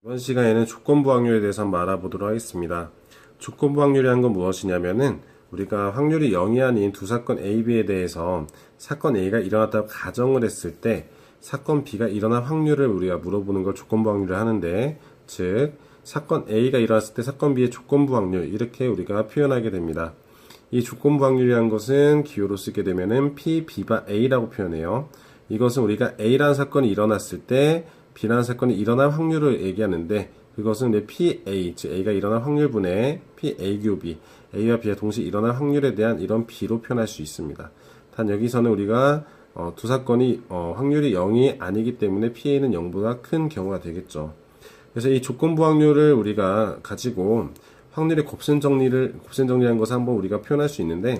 이번 시간에는 조건부 확률에 대해서 한번 알아보도록 하겠습니다. 조건부 확률이란 건 무엇이냐면은 우리가 확률이 0이 아닌 두 사건 A, B에 대해서 사건 A가 일어났다고 가정을 했을 때 사건 B가 일어날 확률을 우리가 물어보는 걸 조건부 확률을 하는데, 즉 사건 A가 일어났을 때 사건 B의 조건부 확률, 이렇게 우리가 표현하게 됩니다. 이 조건부 확률이라는 것은 기호로 쓰게 되면은 P, B바 A라고 표현해요. 이것은 우리가 A라는 사건이 일어났을 때 B라는 사건이 일어날 확률을 얘기하는데, 그것은 PA, 즉 A가 일어날 확률분의 PA 교 B, A와 B가 동시에 일어날 확률에 대한 이런 B로 표현할 수 있습니다. 단 여기서는 우리가 두 사건이 확률이 0이 아니기 때문에 PA는 0보다 큰 경우가 되겠죠. 그래서 이 조건부 확률을 우리가 가지고 확률의 곱셈 정리라는 것을 한번 우리가 표현할 수 있는데,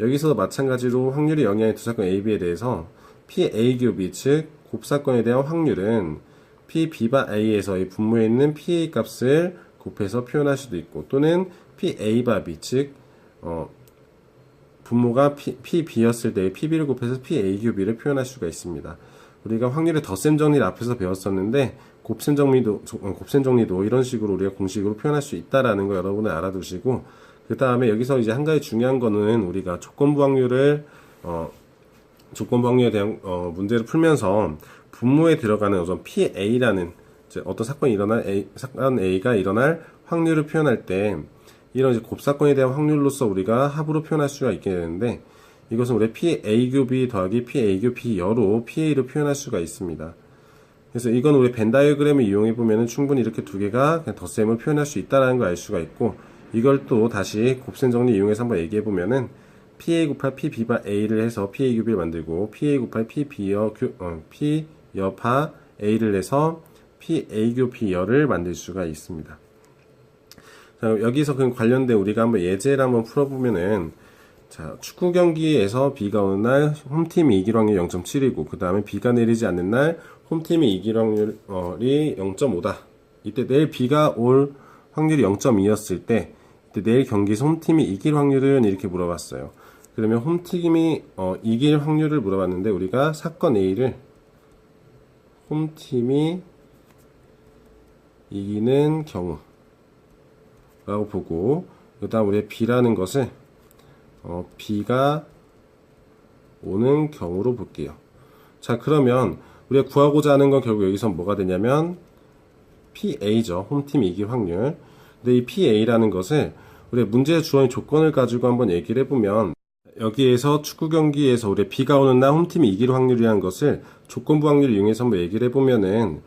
여기서도 마찬가지로 확률이 0이 아닌 두 사건 A, B에 대해서 PA 교 B, 즉 곱사건에 대한 확률은 P, B바 A에서 이 분모에 있는 PA 값을 곱해서 표현할 수도 있고, 또는 PA 바 B, 즉 분모가 P, B였을 때 PB를 곱해서 PA 교 B를 표현할 수가 있습니다. 우리가 확률의 덧셈 정리를 앞에서 배웠었는데, 곱셈 정리도 이런 식으로 우리가 공식으로 표현할 수 있다라는 거 여러분은 알아두시고, 그 다음에 여기서 이제 한 가지 중요한 거는 우리가 조건부 확률에 대한 문제를 풀면서 분모에 들어가는 어떤 PA라는 어떤 사건 A가 일어날 확률을 표현할 때, 이런 이제 곱사건에 대한 확률로서 우리가 합으로 표현할 수가 있게 되는데, 이것은 우리 PA 교 B 더하기 PA 교 B 여로 PA로 표현할 수가 있습니다. 그래서 이건 우리 벤 다이어그램을 이용해 보면은 충분히 이렇게 두 개가 그냥 덧셈을 표현할 수 있다라는 걸 알 수가 있고, 이걸 또 다시 곱셈 정리 이용해서 한번 얘기해 보면은 PA 곱할 P, B바 A를 해서 PA 교 B를 만들고, PA 곱할 P, P 바 A를 해서 PA 교 B 여를 만들 수가 있습니다. 자, 여기서 그 관련된 우리가 한번 예제를 한번 풀어보면은, 자, 축구 경기에서 비가 오는 날 홈팀이 이길 확률이 0.7이고, 그 다음에 비가 내리지 않는 날 홈팀이 이길 확률이 0.5다. 이때 내일 비가 올 확률이 0.2였을 때, 이때 내일 경기에서 홈팀이 이길 확률은 이렇게 물어봤어요. 그러면 홈팀이 이길 확률을 물어봤는데, 우리가 사건 A를 홈팀이 이기는 경우 라고 보고, 그 다음 우리 B라는 것을 B가 오는 경우로 볼게요. 자, 그러면 우리가 구하고자 하는 건 결국 여기서 뭐가 되냐면 PA죠. 홈팀이 이길 확률. 근데 이 PA라는 것을 우리 문제에 주어진 조건을 가지고 한번 얘기를 해보면, 여기에서 축구 경기에서 우리 비가 오는 날 홈팀이 이길 확률이라는 것을 조건부 확률을 이용해서 한번 얘기를 해보면은,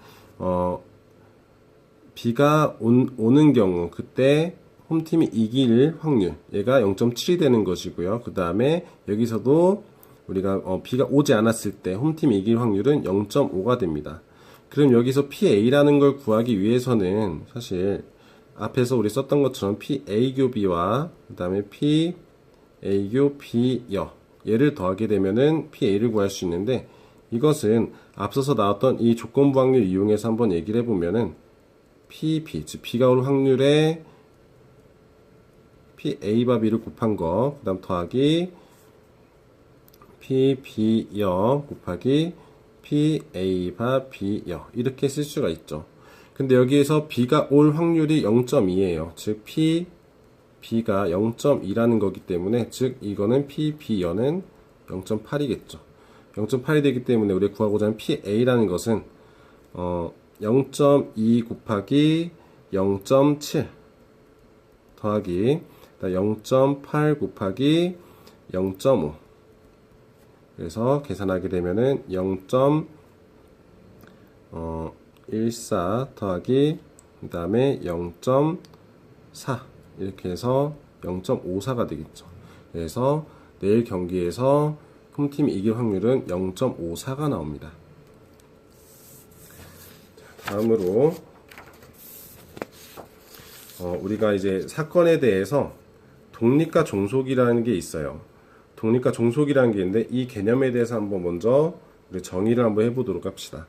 비가 오는 경우, 그때 홈팀이 이길 확률, 얘가 0.7이 되는 것이고요. 그 다음에 여기서도 우리가 비가 오지 않았을 때 홈팀이 이길 확률은 0.5가 됩니다. 그럼 여기서 PA라는 걸 구하기 위해서는 사실 앞에서 우리 썼던 것처럼 PA 교 B와 그 다음에 PA 교 B여, 얘를 더하게 되면은 PA를 구할 수 있는데, 이것은 앞서서 나왔던 이 조건부 확률 이용해서 한번 얘기를 해보면은 PB, 즉 B가 올 확률에 PA바 B를 곱한 거, 그 다음 더하기 PB여 곱하기 PA바 B여, 이렇게 쓸 수가 있죠. 근데 여기에서 B가 올 확률이 0.2예요. 즉 B가 0.2라는 거기 때문에, 즉 이거는 PB여는 0.8이겠죠. 0.8이 되기 때문에 우리 구하고자 하는 PA라는 것은 0.2 곱하기 0.7 더하기 0.8 곱하기 0.5, 그래서 계산하게 되면은 0.14 더하기 그 다음에 0.4, 이렇게 해서 0.54가 되겠죠. 그래서 내일 경기에서 홈팀이 이길 확률은 0.54가 나옵니다. 다음으로 우리가 이제 사건에 대해서 독립과 종속이라는 게 있어요. 독립과 종속이라는 게 있는데, 이 개념에 대해서 한번 먼저 우리 정의를 한번 해보도록 합시다.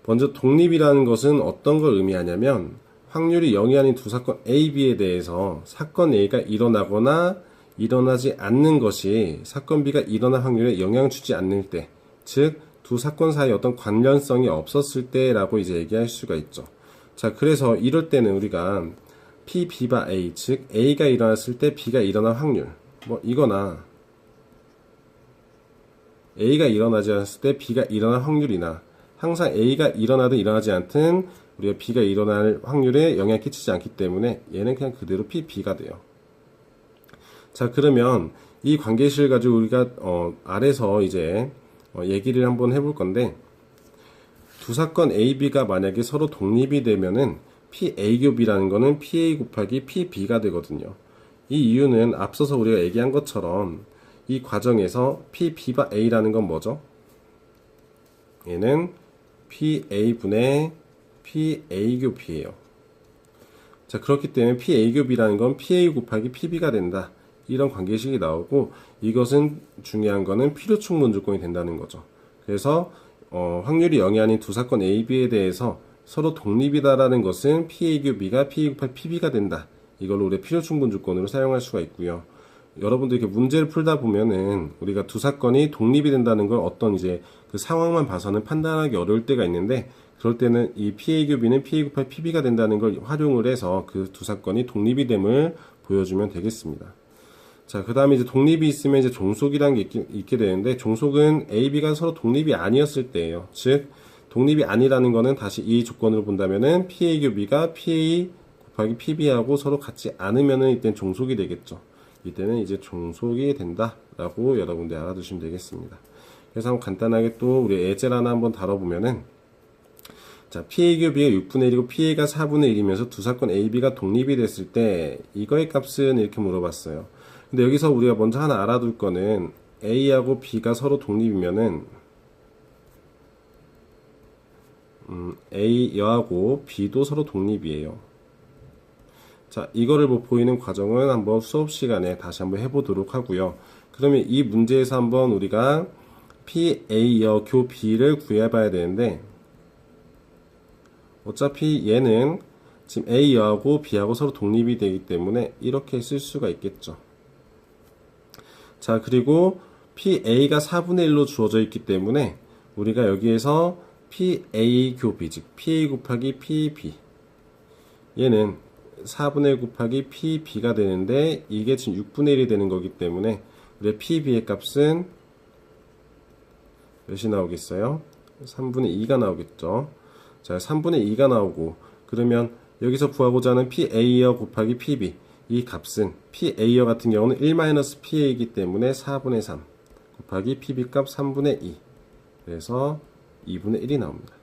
먼저 독립이라는 것은 어떤 걸 의미하냐면, 확률이 0이 아닌 두 사건 A, B에 대해서 사건 A가 일어나거나 일어나지 않는 것이 사건 B가 일어날 확률에 영향을 주지 않을 때, 즉 두 사건 사이에 어떤 관련성이 없었을 때라고 이제 얘기할 수가 있죠. 자, 그래서 이럴 때는 우리가 P, B바 A, 즉 A가 일어났을 때 B가 일어날 확률, 뭐 이거나 A가 일어나지 않았을 때 B가 일어날 확률이나 항상 A가 일어나든 일어나지 않든 우리가 B가 일어날 확률에 영향을 끼치지 않기 때문에 얘는 그냥 그대로 P, B가 돼요. 자, 그러면 이 관계식을 가지고 우리가 아래서 이제 얘기를 한번 해볼 건데, 두 사건 A, B가 만약에 서로 독립이 되면은 PA 곱이라는 거는 PA 곱하기 PB가 되거든요. 이 이유는 앞서서 우리가 얘기한 것처럼 이 과정에서 PB바 A라는 건 뭐죠? 얘는 PA분의 PA 곱이에요. 자, 그렇기 때문에 PA 곱이라는 건 PA 곱하기 PB가 된다. 이런 관계식이 나오고, 이것은 중요한 거는 필요 충분 조건이 된다는 거죠. 그래서 확률이 0이 아닌 두 사건 A, B에 대해서 서로 독립이다라는 것은 PA 곱이가 PA 곱하기 PB가 된다. 이걸로 우리 필요 충분 조건으로 사용할 수가 있고요. 여러분들 이렇게 문제를 풀다 보면은 우리가 두 사건이 독립이 된다는 걸 어떤 이제 그 상황만 봐서는 판단하기 어려울 때가 있는데, 그럴 때는 이 PA 곱이는 PA 곱하기 PB가 된다는 걸 활용을 해서 그 두 사건이 독립이 됨을 보여주면 되겠습니다. 자, 그 다음에 이제 독립이 있으면 이제 종속이라는 게 있게 되는데, 종속은 A, B가 서로 독립이 아니었을 때예요. 즉, 독립이 아니라는 거는 다시 이 조건으로 본다면은 PA 곱이가 PA 곱하기 PB하고 서로 같지 않으면은 이때는 종속이 되겠죠. 이때는 이제 종속이 된다라고 여러분들 알아두시면 되겠습니다. 그래서 한번 간단하게 또 우리 예제를 하나 한번 다뤄보면은, 자, PA 곱이가 6분의 1이고 PA가 4분의 1이면서 두 사건 A, B가 독립이 됐을 때 이거의 값은 이렇게 물어봤어요. 근데 여기서 우리가 먼저 하나 알아둘 거는 A하고 B가 서로 독립이면은 A하고 B도 서로 독립이에요. 자, 이거를 뭐 보이는 과정은 한번 수업 시간에 다시 한번 해보도록 하고요. 그러면 이 문제에서 한번 우리가 PA여 교 B를 구해봐야 되는데, 어차피 얘는 지금 A하고 B하고 서로 독립이 되기 때문에 이렇게 쓸 수가 있겠죠. 자, 그리고 PA가 4분의 1로 주어져 있기 때문에 우리가 여기에서 PA 교 B, 즉 PA 곱하기 PB, 얘는 4분의 1 곱하기 PB가 되는데 이게 지금 6분의 1이 되는 거기 때문에 우리 PB의 값은 몇이 나오겠어요? 3분의 2가 나오겠죠. 자, 3분의 2가 나오고, 그러면 여기서 구하고자 하는 PA여 곱하기 PB, 이 값은 PA여 같은 경우는 1-PA이기 때문에 4분의 3 곱하기 PB 값 3분의 2, 그래서 2분의 1이 나옵니다.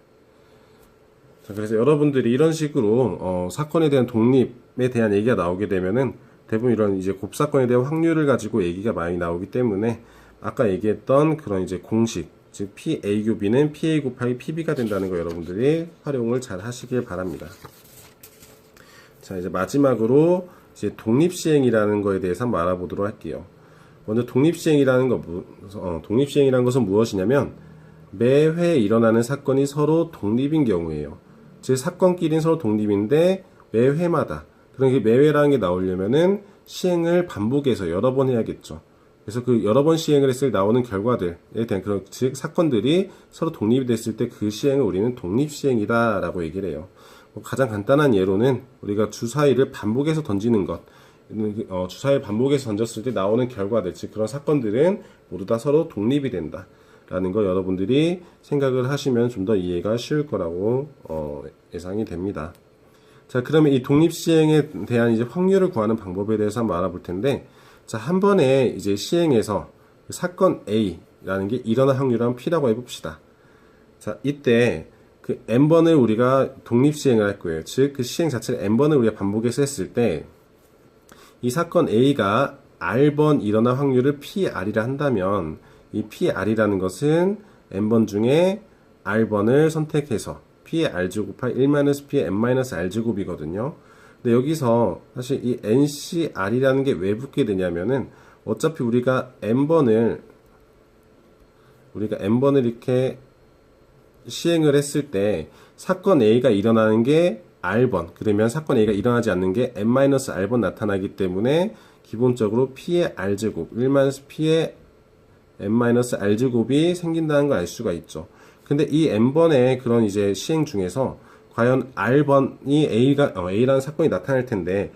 자, 그래서 여러분들이 이런 식으로 사건에 대한 독립에 대한 얘기가 나오게 되면은 대부분 이런 이제 곱사건에 대한 확률을 가지고 얘기가 많이 나오기 때문에 아까 얘기했던 그런 이제 공식, 즉 PA 곱이는 PA 곱하기 PB가 된다는 거 여러분들이 활용을 잘 하시길 바랍니다. 자, 이제 마지막으로 이제 독립시행이라는 거에 대해서 한번 알아보도록 할게요. 먼저 독립시행이라는 것은 무엇이냐면 매회 일어나는 사건이 서로 독립인 경우예요. 즉 사건끼리는 서로 독립인데 매회마다, 그러니까 매회라는 게 나오려면은 시행을 반복해서 여러 번 해야겠죠. 그래서 그 여러 번 시행을 했을 때 나오는 결과들에 대한 그런, 즉 사건들이 서로 독립이 됐을 때 그 시행을 우리는 독립시행이다 라고 얘기를 해요. 가장 간단한 예로는 우리가 주사위를 반복해서 던지는 것, 주사위를 반복해서 던졌을 때 나오는 결과들, 즉 그런 사건들은 모두 다 서로 독립이 된다 라는 거 여러분들이 생각을 하시면 좀 더 이해가 쉬울 거라고 예상이 됩니다. 자, 그러면 이 독립시행에 대한 이제 확률을 구하는 방법에 대해서 한번 알아볼 텐데, 자, 한 번에 이제 시행해서 사건 A라는 게 일어날 확률을 P라고 해봅시다. 자, 이때 그 n번을 우리가 독립시행을 할 거예요. 즉, 그 시행 자체를 n번을 우리가 반복해서 했을 때, 이 사건 A가 R번 일어날 확률을 PR이라 한다면, 이 PR이라는 것은 n번 중에 R번을 선택해서 P의 R제곱 곱하기 1-P의 n-R제곱이거든요. 근데 여기서 사실 이 NCR이라는 게 왜 붙게 되냐면은 어차피 우리가 n번을 이렇게 시행을 했을 때 사건 A가 일어나는 게 R번, 그러면 사건 A가 일어나지 않는 게 n-R번 나타나기 때문에 기본적으로 P의 R제곱, 1-P의 n-R제곱이 생긴다는 걸 알 수가 있죠. 근데 이 n번의 그런 이제 시행 중에서 과연 R번이 A라는 사건이 나타날 텐데,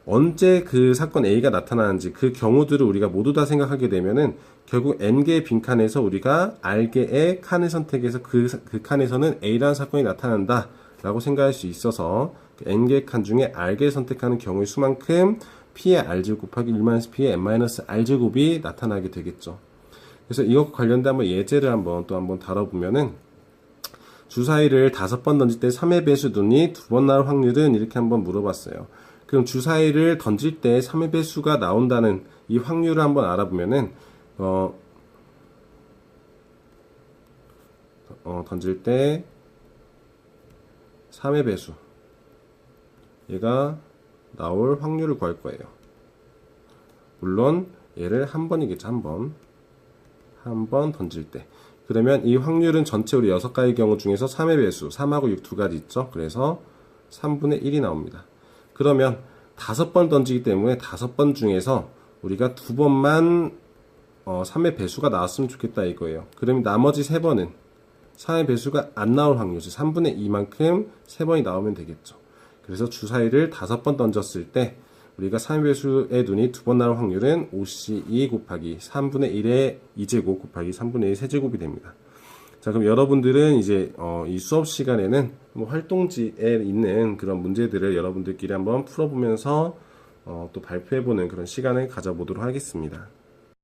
언제 그 사건 A가 나타나는지 그 경우들을 우리가 모두 다 생각하게 되면은 결국 N개의 빈칸에서 우리가 R개의 칸을 선택해서 그 칸에서는 A라는 사건이 나타난다 라고 생각할 수 있어서 그 N개의 칸 중에 R개를 선택하는 경우의 수만큼 P의 R제곱 곱하기 1-P의 N-R제곱이 나타나게 되겠죠. 그래서 이것과 관련된 한번 예제를 한번 다뤄보면은 주사위를 5번 던질 때 3의 배수분이 2번 나올 확률은 이렇게 한번 물어봤어요. 그럼 주사위를 던질 때 3의 배수가 나온다는 이 확률을 한번 알아보면은 던질 때 3의 배수 얘가 나올 확률을 구할 거예요. 물론 얘를 한 번이겠죠. 한 번 던질 때. 그러면 이 확률은 전체 우리 6가지 경우 중에서 3의 배수 3하고 6 두 가지 있죠. 그래서 3분의 1이 나옵니다. 그러면 5번 던지기 때문에 5번 중에서 우리가 2번만 3의 배수가 나왔으면 좋겠다 이거예요. 그러면 나머지 3번은 3의 배수가 안 나올 확률, 즉 3분의 2만큼 3번이 나오면 되겠죠. 그래서 주사위를 5번 던졌을 때 우리가 3의 배수의 눈이 2번 나올 확률은 5C2 곱하기 3분의 1의 2제곱 곱하기 3분의 1의 세제곱이 됩니다. 자, 그럼 여러분들은 이제 이 수업 시간에는 뭐 활동지에 있는 그런 문제들을 여러분들끼리 한번 풀어보면서 또 발표해보는 그런 시간을 가져보도록 하겠습니다.